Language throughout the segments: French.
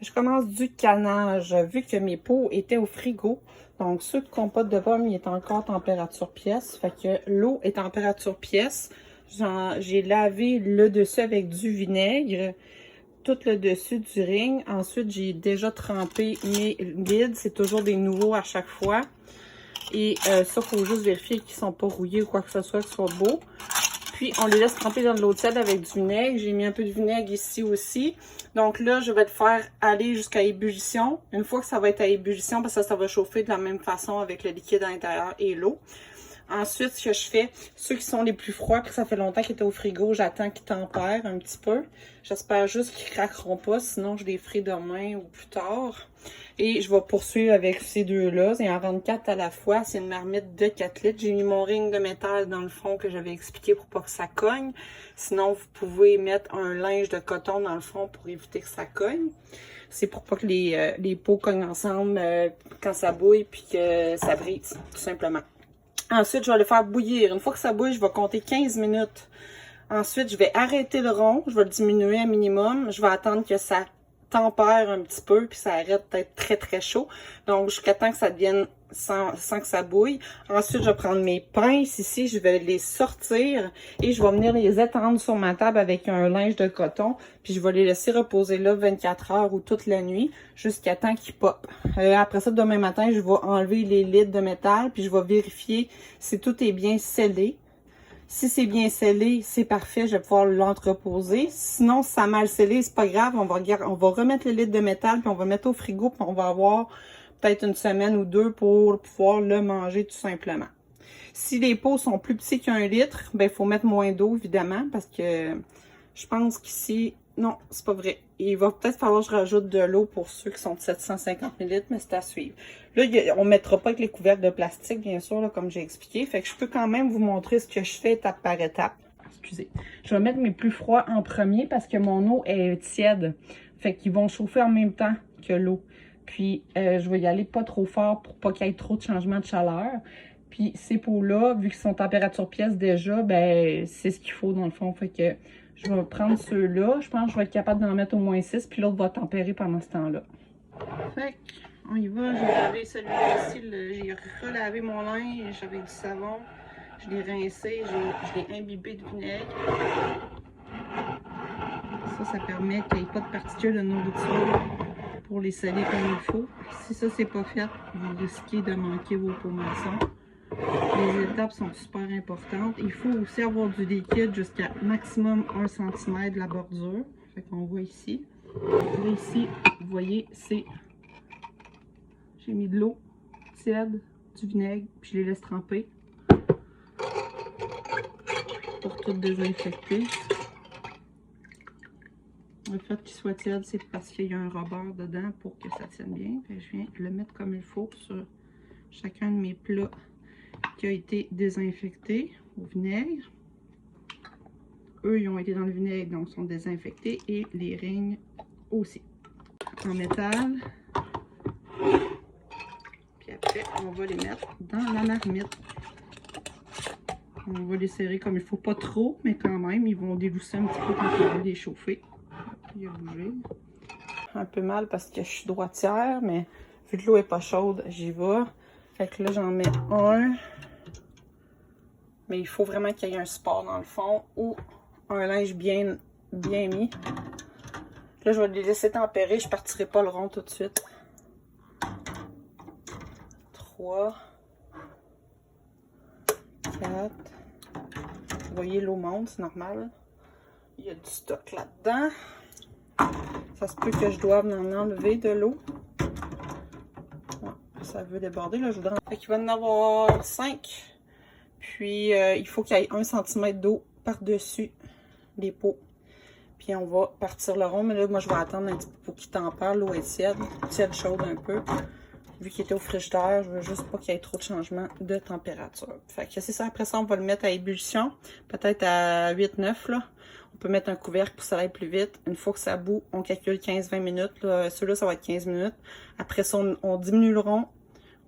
Je commence du canage, vu que mes pots étaient au frigo. Donc, ceux de compote de pommes, il est encore température pièce. Fait que l'eau est température pièce. J'ai lavé le dessus avec du vinaigre, tout le dessus du ring. Ensuite, j'ai déjà trempé mes lids. C'est toujours des nouveaux à chaque fois. Et ça, il faut juste vérifier qu'ils ne sont pas rouillés ou quoi que ce soit, qu'ils soient beaux. Puis, on les laisse tremper dans de l'eau tiède avec du vinaigre. J'ai mis un peu de vinaigre ici aussi. Donc là, je vais le faire aller jusqu'à ébullition. Une fois que ça va être à ébullition, parce que ça va chauffer de la même façon avec le liquide à l'intérieur et l'eau. Ensuite, ce que je fais, ceux qui sont les plus froids, que ça fait longtemps qu'ils étaient au frigo, j'attends qu'ils tempèrent un petit peu. J'espère juste qu'ils craqueront pas, sinon je les ferai demain ou plus tard. Et je vais poursuivre avec ces deux-là. C'est en 24 à la fois. C'est une marmite de 4 litres. J'ai mis mon ring de métal dans le fond que j'avais expliqué pour pas que ça cogne. Sinon, vous pouvez mettre un linge de coton dans le fond pour éviter que ça cogne. C'est pour pas que les pots cognent ensemble quand ça bouille puis que ça brise, tout simplement. Ensuite, je vais le faire bouillir. Une fois que ça bouille, je vais compter 15 minutes. Ensuite, je vais arrêter le rond. Je vais le diminuer à minimum. Je vais attendre que ça tempère un petit peu, puis ça arrête d'être très très chaud. Donc, jusqu'à temps que ça devienne sans que ça bouille. Ensuite, je vais prendre mes pinces ici, je vais les sortir et je vais venir les étendre sur ma table avec un linge de coton. Puis, je vais les laisser reposer là 24 heures ou toute la nuit jusqu'à temps qu'ils pop. Après ça, demain matin, je vais enlever les lids de métal, puis je vais vérifier si tout est bien scellé. Si c'est bien scellé, c'est parfait, je vais pouvoir l'entreposer. Sinon, si ça a mal scellé, c'est pas grave, on va remettre le litre de métal, puis on va mettre au frigo, puis on va avoir peut-être une semaine ou deux pour pouvoir le manger tout simplement. Si les pots sont plus petits qu'un litre, ben il faut mettre moins d'eau, évidemment, parce que je pense qu'ici, non, c'est pas vrai. Il va peut-être falloir que je rajoute de l'eau pour ceux qui sont de 750 ml, mais c'est à suivre. Là, on ne mettra pas avec les couvercles de plastique, bien sûr, là, comme j'ai expliqué. Fait que je peux quand même vous montrer ce que je fais étape par étape. Excusez. Je vais mettre mes plus froids en premier parce que mon eau est tiède. Fait qu'ils vont chauffer en même temps que l'eau. Puis, je vais y aller pas trop fort pour pas qu'il y ait trop de changement de chaleur. Puis, ces pots-là, vu qu'ils sont température pièce déjà, ben c'est ce qu'il faut dans le fond. Fait que je vais prendre ceux-là. Je pense que je vais être capable d'en mettre au moins 6. Puis l'autre va tempérer pendant ce temps-là. Fait qu'on y va. J'ai lavé celui-là ici. J'ai relavé mon linge avec du savon. Je l'ai rincé. Je l'ai imbibé de vinaigre. Ça permet qu'il n'y ait pas de particules de nourriture pour les sceller comme il faut. Si ça, c'est pas fait, vous risquez de manquer vos pots maçons. Les étapes sont super importantes. Il faut aussi avoir du liquide jusqu'à maximum 1 cm de la bordure. Fait qu'on voit ici. Là, ici, vous voyez, c'est... J'ai mis de l'eau tiède, du vinaigre, puis je les laisse tremper pour tout désinfecter. Le fait qu'il soit tiède, c'est parce qu'il y a un rebord dedans pour que ça tienne bien. Fait que je viens le mettre comme il faut sur chacun de mes plats qui a été désinfecté au vinaigre. Eux, ils ont été dans le vinaigre, donc sont désinfectés. Et les rings aussi. En métal. Puis après, on va les mettre dans la marmite. On va les serrer comme il faut. Pas trop, mais quand même, ils vont délousser un petit peu quand on va les chauffer. Il a bougé. Un peu mal parce que je suis droitière, mais vu que l'eau est pas chaude, j'y vais. Fait que là, j'en mets un. Mais il faut vraiment qu'il y ait un support dans le fond ou un linge bien mis. Là, je vais les laisser tempérer. Je ne partirai pas le rond tout de suite. 3, 4. Vous voyez, l'eau monte, c'est normal. Il y a du stock là-dedans. Ça se peut que je doive en enlever de l'eau. Ça veut déborder, là, je voudrais. Fait qu'il va en avoir 5. Puis, il faut qu'il y ait 1 cm d'eau par-dessus les pots. Puis, on va partir le rond. Mais là, moi, je vais attendre un petit peu pour qu'il tempère. L'eau est tiède chaude un peu. Vu qu'il était au frigidaire, je veux juste pas qu'il y ait trop de changement de température. Fait que c'est ça. Après ça, on va le mettre à ébullition. Peut-être à 8-9, là. On peut mettre un couvercle pour que ça aille plus vite. Une fois que ça bout, on calcule 15-20 minutes. Ceux-là, ça va être 15 minutes. Après ça, on diminue le rond.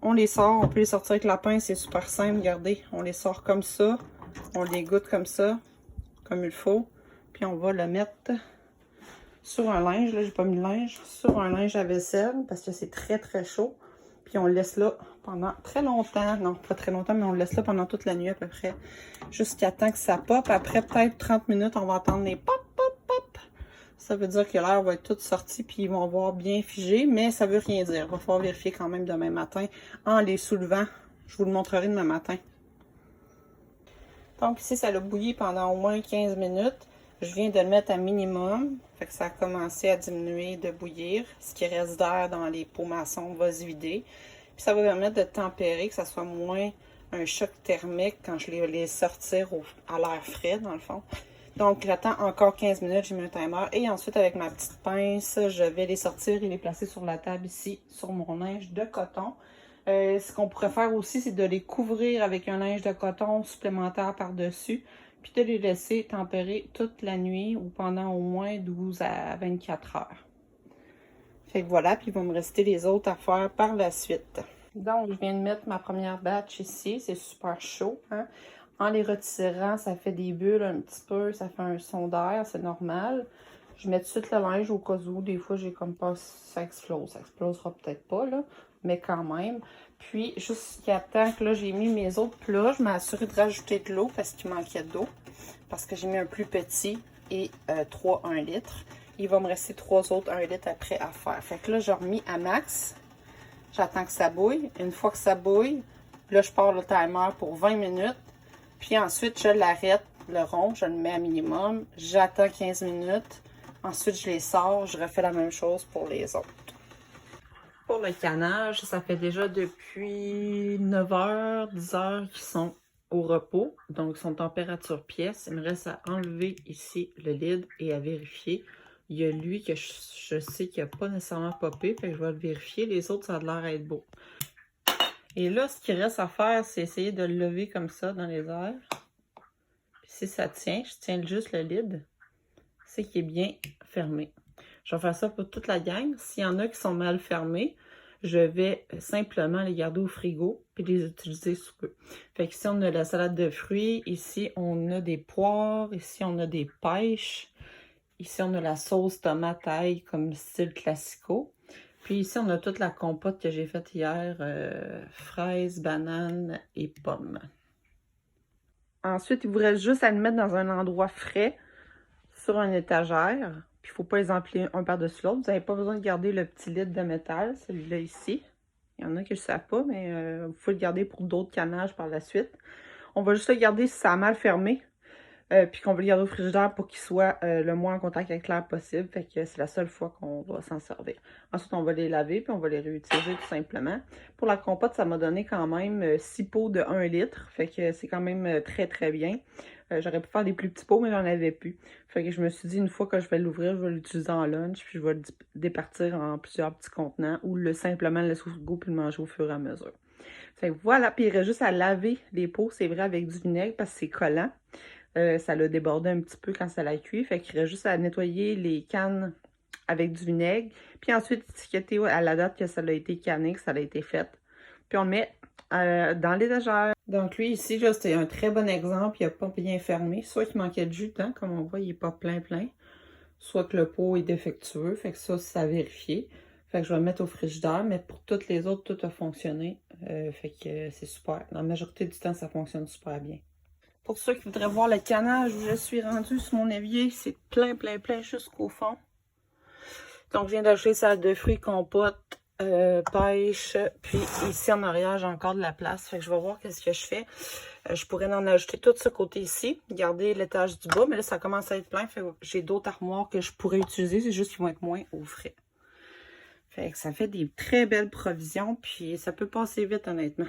On les sort. On peut les sortir avec la pince. C'est super simple. Regardez, on les sort comme ça. On les goûte comme ça, comme il faut. Puis on va le mettre sur un linge. Là, j'ai pas mis de linge. Sur un linge à vaisselle parce que c'est très très chaud. Puis on le laisse là pendant très longtemps. Non, pas très longtemps, mais on le laisse là pendant toute la nuit à peu près. Jusqu'à temps que ça pop. Après peut-être 30 minutes, on va entendre les pop, pop, pop. Ça veut dire que l'air va être toute sortie puis ils vont avoir bien figé. Mais ça veut rien dire. Il va falloir vérifier quand même demain matin en les soulevant. Je vous le montrerai demain matin. Donc ici, ça a bouilli pendant au moins 15 minutes. Je viens de le mettre à minimum. Fait que ça a commencé à diminuer de bouillir. Ce qui reste d'air dans les pots maçons va se vider. Puis ça va permettre de tempérer, que ça soit moins un choc thermique quand je vais les sortir à l'air frais, dans le fond. Donc j'attends encore 15 minutes, j'ai mis un timer. Et ensuite, avec ma petite pince, je vais les sortir et les placer sur la table ici, sur mon linge de coton. Ce qu'on pourrait faire aussi, c'est de les couvrir avec un linge de coton supplémentaire par-dessus, puis de les laisser tempérer toute la nuit ou pendant au moins 12 à 24 heures. Fait que voilà, puis il va me rester les autres à faire par la suite. Donc, je viens de mettre ma première batch ici, c'est super chaud, hein? En les retirant, ça fait des bulles un petit peu, ça fait un son d'air, c'est normal. Je mets tout de suite le linge au cas où, des fois j'ai comme pas, ça explose. Ça explosera peut-être pas, là, mais quand même. Puis, jusqu'à temps que là, j'ai mis mes autres plats, je m'assure de rajouter de l'eau parce qu'il manquait d'eau. Parce que j'ai mis un plus petit et 3 1 litre. Il va me rester 3 autres 1 litre après à faire. Fait que là, j'ai remis à max. J'attends que ça bouille. Une fois que ça bouille, là, je pars le timer pour 20 minutes. Puis ensuite, je l'arrête, le rond, je le mets à minimum. J'attends 15 minutes. Ensuite, je les sors. Je refais la même chose pour les autres. Pour le canage, ça fait déjà depuis 9h, 10h qu'ils sont au repos. Donc, ils sont température pièce. Il me reste à enlever ici le lid et à vérifier. Il y a lui que je sais qu'il n'a pas nécessairement popé. Fait que je vais le vérifier. Les autres, ça a l'air d'être beau. Et là, ce qu'il reste à faire, c'est essayer de le lever comme ça dans les airs. Puis si ça tient, je tiens juste le lid. C'est qu'il est bien fermé. Je vais faire ça pour toute la gang. S'il y en a qui sont mal fermés, je vais simplement les garder au frigo puis les utiliser sous peu. Fait que ici, on a la salade de fruits. Ici, on a des poires. Ici, on a des pêches. Ici, on a la sauce tomate ail comme style classico. Puis ici, on a toute la compote que j'ai faite hier, fraises, bananes et pommes. Ensuite, il vous reste juste à le mettre dans un endroit frais, sur une étagère. Puis il ne faut pas les empiler un par-dessus l'autre. Vous n'avez pas besoin de garder le petit litre de métal, celui-là ici. Il y en a qui ne le savent pas, mais il faut le garder pour d'autres canages par la suite. On va juste le garder si ça a mal fermé. Puis qu'on va le garder au frigidaire pour qu'il soit le moins en contact avec l'air possible. Fait que c'est la seule fois qu'on va s'en servir. Ensuite, on va les laver puis on va les réutiliser tout simplement. Pour la compote, ça m'a donné quand même 6 pots de 1 litre. Fait que c'est quand même très très bien. J'aurais pu faire des plus petits pots, mais j'en avais plus. Fait que je me suis dit, une fois que je vais l'ouvrir, je vais l'utiliser en lunch. Puis je vais le départir en plusieurs petits contenants ou simplement le laisser au frigo puis le manger au fur et à mesure. Fait que voilà. Puis il reste juste à laver les pots, c'est vrai, avec du vinaigre parce que c'est collant. Ça l'a débordé un petit peu quand ça l'a cuit. Fait qu'il reste juste à nettoyer les cannes avec du vinaigre. Puis ensuite, étiqueter à la date que ça a été canné, que ça a été fait. Puis on le met dans l'étagère. Donc lui ici, là, c'était un très bon exemple. Il n'a pas bien fermé. Soit qu'il manquait de jus dedans, comme on voit, il n'est pas plein. Soit que le pot est défectueux. Fait que ça, c'est à vérifier. Fait que je vais le mettre au frigidaire. Mais pour toutes les autres, tout a fonctionné. Fait que c'est super. Dans la majorité du temps, ça fonctionne super bien. Pour ceux qui voudraient voir le canage où je suis rendue sur mon évier, c'est plein jusqu'au fond. Donc, je viens d'ajouter salade de fruits, compote, pêche. Puis ici, en arrière, j'ai encore de la place. Fait que je vais voir qu'est-ce que je fais. Je pourrais en ajouter tout ce côté ici. Garder l'étage du bas. Mais là, ça commence à être plein. Fait que j'ai d'autres armoires que je pourrais utiliser. C'est juste qu'ils vont être moins au frais. Fait que ça fait des très belles provisions. Puis ça peut passer vite, honnêtement.